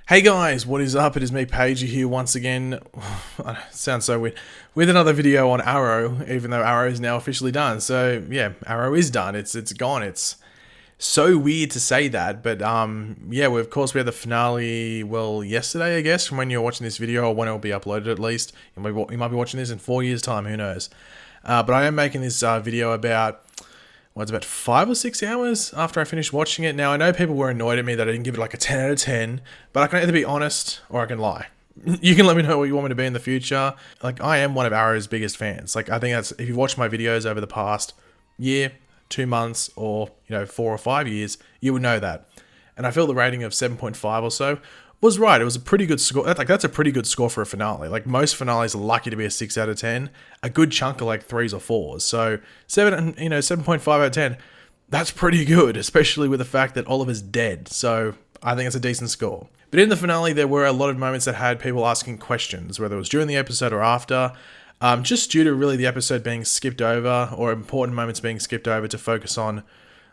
Hey guys, what is up? It is me, Paige, here once again. Sounds so weird. With another video on Arrow, even though Arrow is now officially done. So yeah, Arrow is done. It's gone. It's so weird to say that, but yeah. Of course, we had the finale. Well, yesterday, I guess, from when you're watching this video, or when it will be uploaded. At least you might be watching this in 4 years' time. Who knows? But I am making this video about. Well, it's about 5 or 6 hours after I finished watching it. Now, I know people were annoyed at me that I didn't give it like a 10 out of 10, but I can either be honest or I can lie. You can let me know what you want me to be in the future. Like, I am one of Arrow's biggest fans. Like, I think that's, if you've watched my videos over the past year, 2 months, or, 4 or 5 years, you would know that. And I feel the rating of 7.5 or so was right. It was a pretty good score. That's a pretty good score for a finale. Like, most finales are lucky to be a 6 out of 10. A good chunk are like 3s or 4s. So 7.5 out of 10, that's pretty good, especially with the fact that Oliver's dead. So I think it's a decent score. But in the finale, there were a lot of moments that had people asking questions, whether it was during the episode or after. Just due to really the episode being skipped over, or important moments being skipped over to focus on,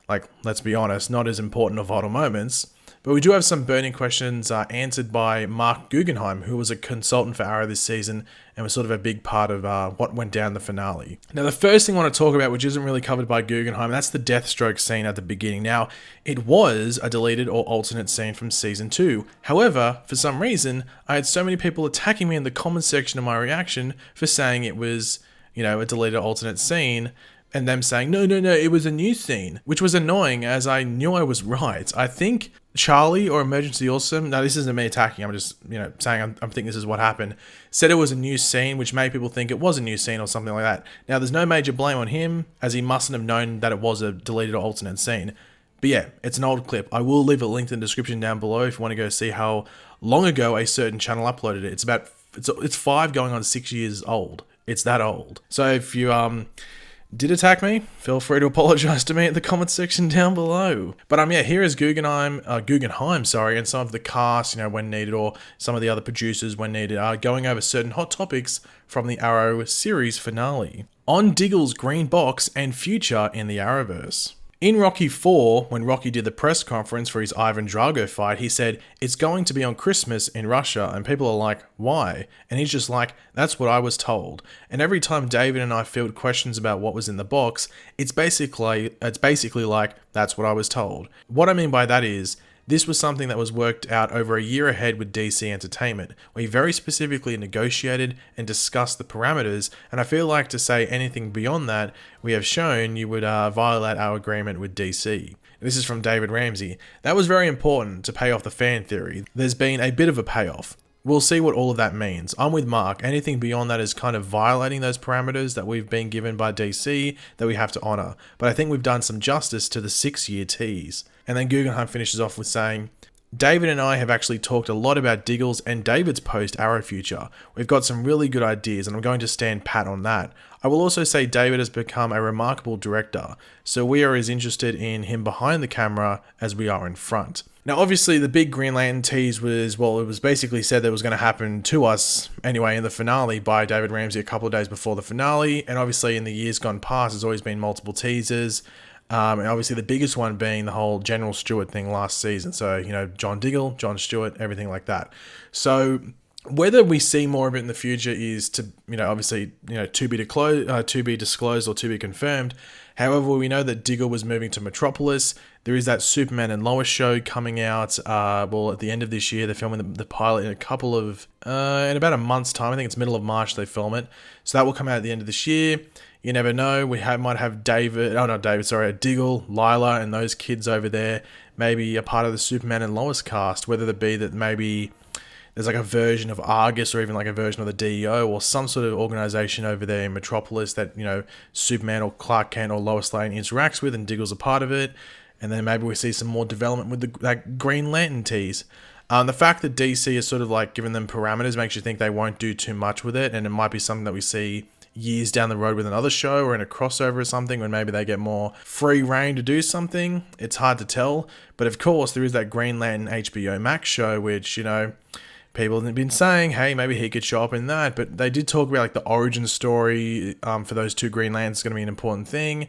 like, let's be honest, not as important or vital moments. But we do have some burning questions answered by Mark Guggenheim, who was a consultant for Arrow this season and was sort of a big part of what went down the finale. Now, the first thing I want to talk about, which isn't really covered by Guggenheim, that's the Deathstroke scene at the beginning. Now, it was a deleted or alternate scene from Season 2. However, for some reason, I had so many people attacking me in the comment section of my reaction for saying it was, a deleted or alternate scene, and them saying, no, it was a new scene, which was annoying as I knew I was right. I think Charlie or Emergency Awesome, now this isn't me attacking, I'm just, saying I'm thinking this is what happened, said it was a new scene, which made people think it was a new scene or something like that. Now, there's no major blame on him, as he mustn't have known that it was a deleted or alternate scene. But yeah, it's an old clip. I will leave a link in the description down below if you want to go see how long ago a certain channel uploaded it. It's 5 going on 6 years old. It's that old. So if you, did attack me, feel free to apologize to me in the comment section down below. But yeah, here is Guggenheim, and some of the cast, when needed, or some of the other producers when needed, are going over certain hot topics from the Arrow series finale. On Diggle's green box and future in the Arrowverse. In Rocky 4, when Rocky did the press conference for his Ivan Drago fight, he said, "It's going to be on Christmas in Russia," and people are like, "Why?" And he's just like, "That's what I was told." And every time David and I field questions about what was in the box, it's basically like, "That's what I was told." What I mean by that is, this was something that was worked out over a year ahead with DC Entertainment. We very specifically negotiated and discussed the parameters, and I feel like to say anything beyond that, we have shown you would violate our agreement with DC. This is from David Ramsey. That was very important to pay off the fan theory. There's been a bit of a payoff. We'll see what all of that means. I'm with Mark. Anything beyond that is kind of violating those parameters that we've been given by DC that we have to honor. But I think we've done some justice to the 6-year tease. And then Guggenheim finishes off with saying, "David and I have actually talked a lot about Diggle's and David's post-Arrow future. We've got some really good ideas and I'm going to stand pat on that. I will also say David has become a remarkable director, so we are as interested in him behind the camera as we are in front." Now, obviously, the big Green Lantern tease was, well, it was basically said that it was going to happen to us anyway in the finale by David Ramsey a couple of days before the finale. And obviously, in the years gone past, there's always been multiple teasers. And obviously, the biggest one being the whole General Stewart thing last season. So, John Diggle, John Stewart, everything like that. So, whether we see more of it in the future is to, obviously, to be disclosed or to be confirmed. However, we know that Diggle was moving to Metropolis. There is that Superman and Lois show coming out, at the end of this year. They're filming the pilot in in about a month's time. I think it's middle of March they film it. So that will come out at the end of this year. You never know. Might have Diggle, Lila, and those kids over there. Maybe a part of the Superman and Lois cast, whether it be that maybe there's like a version of Argus or even like a version of the DEO or some sort of organization over there in Metropolis that, Superman or Clark Kent or Lois Lane interacts with and Diggle's a part of it. And then maybe we see some more development with that Green Lantern tease. The fact that DC is sort of like giving them parameters makes you think they won't do too much with it. And it might be something that we see years down the road with another show or in a crossover or something when maybe they get more free reign to do something. It's hard to tell. But of course, there is that Green Lantern HBO Max show, which, people have been saying, hey, maybe he could show up in that, but they did talk about like the origin story for those two Green Lanterns is going to be an important thing.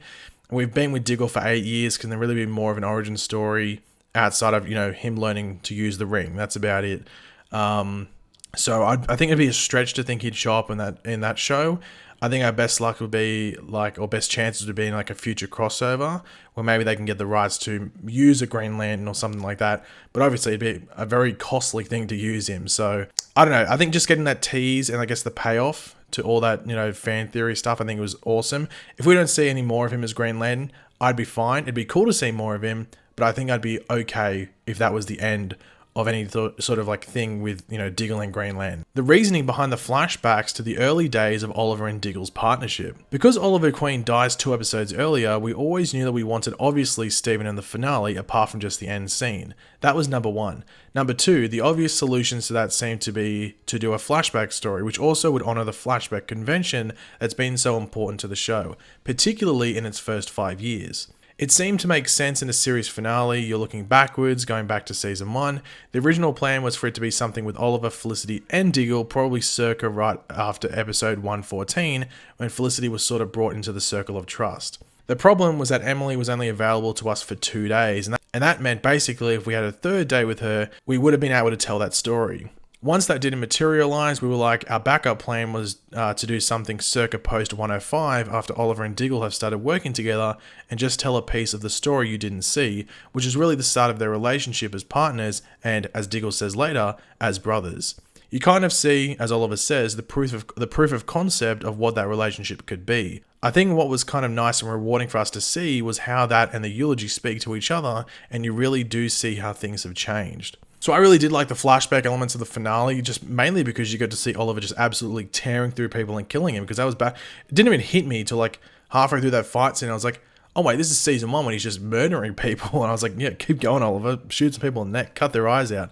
We've been with Diggle for 8 years. Can there really be more of an origin story outside of, him learning to use the ring. That's about it. So I think it'd be a stretch to think he'd show up in that show. I think our best luck would be or best chances would be in a future crossover where maybe they can get the rights to use a Green Lantern or something like that. But obviously it'd be a very costly thing to use him. So I don't know. I think just getting that tease and I guess the payoff to all that, fan theory stuff, I think it was awesome. If we don't see any more of him as Green Lantern, I'd be fine. It'd be cool to see more of him, but I think I'd be okay if that was the end of any sort of thing with, Diggle and Green Lantern. The reasoning behind the flashbacks to the early days of Oliver and Diggle's partnership. Because Oliver Queen dies 2 episodes earlier, we always knew that we wanted obviously Steven in the finale apart from just the end scene. That was number 1. Number 2, the obvious solutions to that seemed to be to do a flashback story, which also would honour the flashback convention that's been so important to the show, particularly in its first 5 years. It seemed to make sense in a series finale. You're looking backwards, going back to season 1. The original plan was for it to be something with Oliver, Felicity, and Diggle, probably circa right after episode 114, when Felicity was sort of brought into the circle of trust. The problem was that Emily was only available to us for 2 days, and that meant basically if we had a 3rd day with her, we would have been able to tell that story. Once that didn't materialize, we were like, our backup plan was to do something circa post 105 after Oliver and Diggle have started working together and just tell a piece of the story you didn't see, which is really the start of their relationship as partners and, as Diggle says later, as brothers. You kind of see, as Oliver says, the proof of concept of what that relationship could be. I think what was kind of nice and rewarding for us to see was how that and the eulogy speak to each other, and you really do see how things have changed. So I really did like the flashback elements of the finale, just mainly because you got to see Oliver just absolutely tearing through people and killing him, because that was bad. It didn't even hit me till halfway through that fight scene. I was like, oh wait, this is season 1 when he's just murdering people. And I was like, yeah, keep going, Oliver. Shoot some people in the neck, cut their eyes out.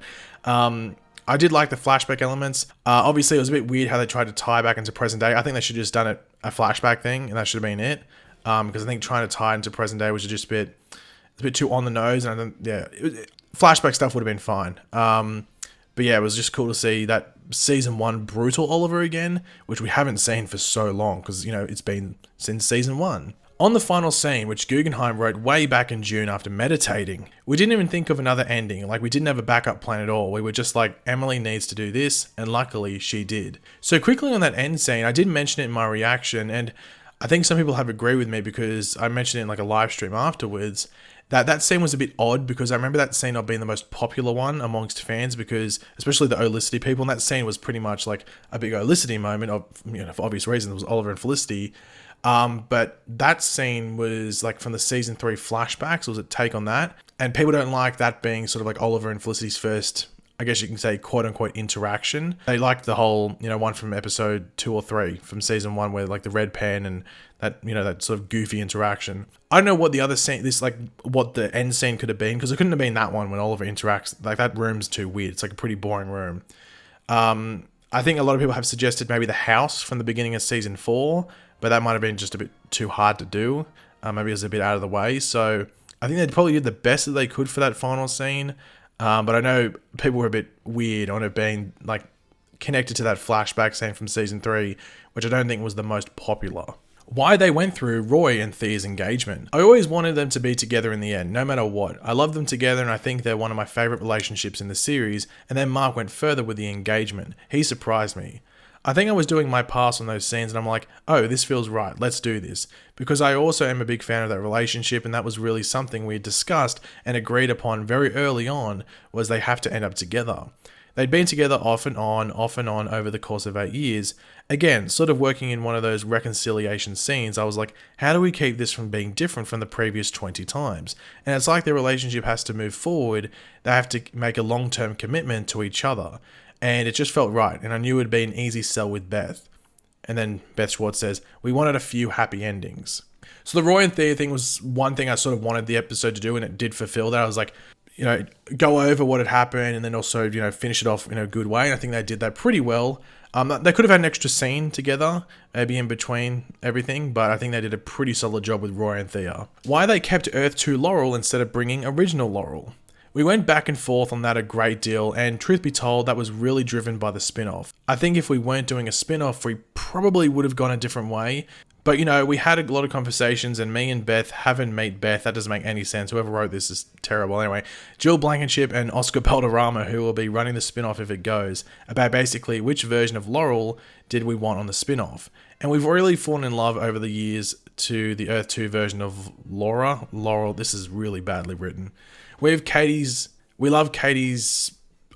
I did like the flashback elements. Obviously, it was a bit weird how they tried to tie back into present day. I think they should have just done a flashback thing, and that should have been it. Because I think trying to tie into present day was just a bit too on the nose. And I think, flashback stuff would have been fine. But yeah, it was just cool to see that season 1 brutal Oliver again, which we haven't seen for so long because, it's been since season 1. On the final scene, which Guggenheim wrote way back in June after meditating, we didn't even think of another ending. We didn't have a backup plan at all. We were just like, Emily needs to do this, and luckily she did. So quickly on that end scene, I did mention it in my reaction, and I think some people have agreed with me because I mentioned it in a live stream afterwards, that scene was a bit odd because I remember that scene not being the most popular one amongst fans because, especially the Olicity people, and that scene was pretty much like a big Olicity moment for obvious reasons. It was Oliver and Felicity. But that scene was from the season 3 flashbacks. It was a take on that. And people don't like that being sort of Oliver and Felicity's first, I guess you can say, quote unquote interaction. They liked the whole, one from episode 2 or 3 from season 1 where the red pen and that, that sort of goofy interaction. I don't know what the other scene, what the end scene could have been, because it couldn't have been that one when Oliver interacts. That room's too weird. It's a pretty boring room. I think a lot of people have suggested maybe the house from the beginning of season 4, but that might have been just a bit too hard to do. Maybe it was a bit out of the way. So I think they probably did the best that they could for that final scene. But I know people were a bit weird on it being connected to that flashback scene from season 3, which I don't think was the most popular. Why they went through Roy and Thea's engagement. I always wanted them to be together in the end, no matter what. I love them together and I think they're one of my favourite relationships in the series, and then Mark went further with the engagement. He surprised me. I think I was doing my pass on those scenes and I'm like, oh, this feels right, let's do this. Because I also am a big fan of that relationship, and that was really something we had discussed and agreed upon very early on, was they have to end up together. They'd been together off and on over the course of 8 years. Again, sort of working in one of those reconciliation scenes, I was like, how do we keep this from being different from the previous 20 times? And it's like their relationship has to move forward. They have to make a long-term commitment to each other. And it just felt right, and I knew it would be an easy sell with Beth. And then Beth Schwartz says, we wanted a few happy endings. So the Roy and Thea thing was one thing I sort of wanted the episode to do, and it did fulfill that. I was like, go over what had happened and then also, finish it off in a good way. And I think they did that pretty well. They could have had an extra scene together, maybe in between everything, but I think they did a pretty solid job with Roy and Thea. Why they kept Earth 2 Laurel instead of bringing original Laurel. We went back and forth on that a great deal, and truth be told, that was really driven by the spin-off. I think if we weren't doing a spin-off, we probably would have gone a different way, But, you know, we had a lot of conversations, and me and Beth haven't met Beth. That doesn't make any sense. Whoever wrote this is terrible. Anyway, Jill Blankenship and Oscar Balderrama, who will be running the spin-off if it goes, about basically which version of Laurel did we want on the spin-off. And we've really fallen in love over the years to the Earth 2 version of Laurel. This is really badly written. We love Katie's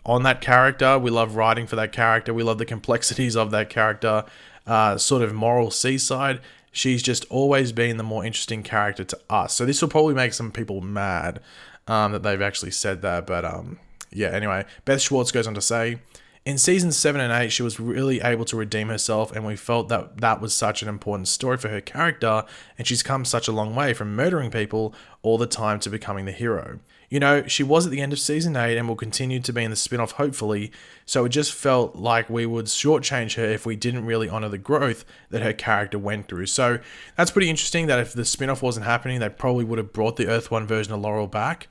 on that character. We love writing for that character. We love the complexities of that character. Sort of moral seaside. She's just always been the more interesting character to us. So this will probably make some people mad that they've actually said that. But yeah, anyway, Beth Schwartz goes on to say, in seasons 7 and 8, she was really able to redeem herself, and we felt that that was such an important story for her character, and she's come such a long way from murdering people all the time to becoming the hero. You know, she was at the end of season 8 and will continue to be in the spin-off hopefully, so it just felt like we would shortchange her if we didn't really honour the growth that her character went through. So that's pretty interesting that if the spin-off wasn't happening, they probably would have brought the Earth 1 version of Laurel back.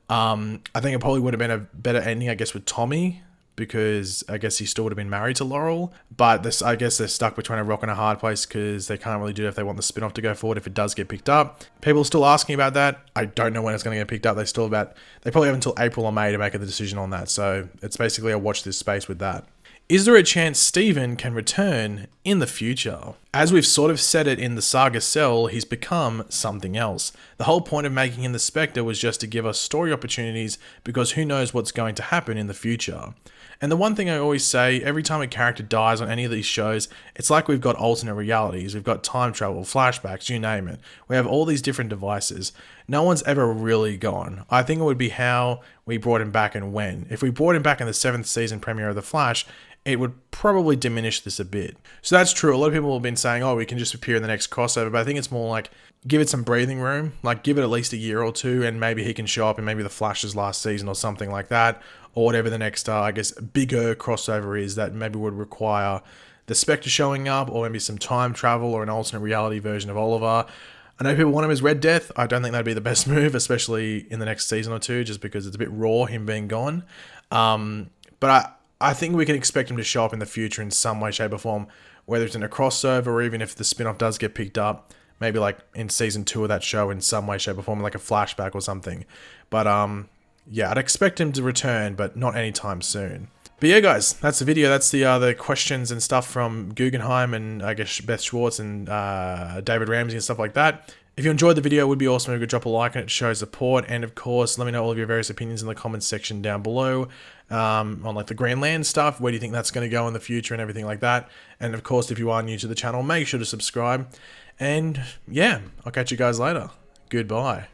I think it probably would have been a better ending, I guess, with Tommy, because I guess he still would have been married to Laurel. But this, I guess they're stuck between a rock and a hard place because they can't really do it if they want the spin-off to go forward if it does get picked up. People are still asking about that. I don't know when it's going to get picked up. They probably have until April or May to make a decision on that. So it's basically a watch this space with that. Is there a chance Steven can return in the future? As we've sort of said it in the Saga Cell, he's become something else. The whole point of making him the Spectre was just to give us story opportunities, because who knows what's going to happen in the future. And the one thing I always say, every time a character dies on any of these shows, it's like we've got alternate realities, we've got time travel, flashbacks, you name it. We have all these different devices. No one's ever really gone. I think it would be how we brought him back and when. If we brought him back in the 7th season premiere of The Flash, it would probably diminish this a bit. So that's true. A lot of people have been saying, oh, we can just appear in the next crossover, but I think it's more like, give it some breathing room, like give it at least a year or two, and maybe he can show up in maybe the Flash's last season or something like that, or whatever the next, I guess, bigger crossover is that maybe would require the Spectre showing up, or maybe some time travel, or an alternate reality version of Oliver. I know people want him as Red Death. I don't think that'd be the best move, especially in the next season or two, just because it's a bit raw, him being gone. But I think we can expect him to show up in the future in some way, shape, or form, whether it's in a crossover or even if the spin-off does get picked up, maybe like in season 2 of that show in some way, shape, or form, like a flashback or something. But yeah, I'd expect him to return, but not anytime soon. But yeah, guys, that's the video. That's the questions and stuff from Guggenheim and I guess Beth Schwartz and David Ramsey and stuff like that. If you enjoyed the video, it would be awesome if you could drop a like and it shows support. And of course, let me know all of your various opinions in the comments section down below on like the Greenland stuff. Where do you think that's going to go in the future and everything like that? And of course, if you are new to the channel, make sure to subscribe. And yeah, I'll catch you guys later. Goodbye.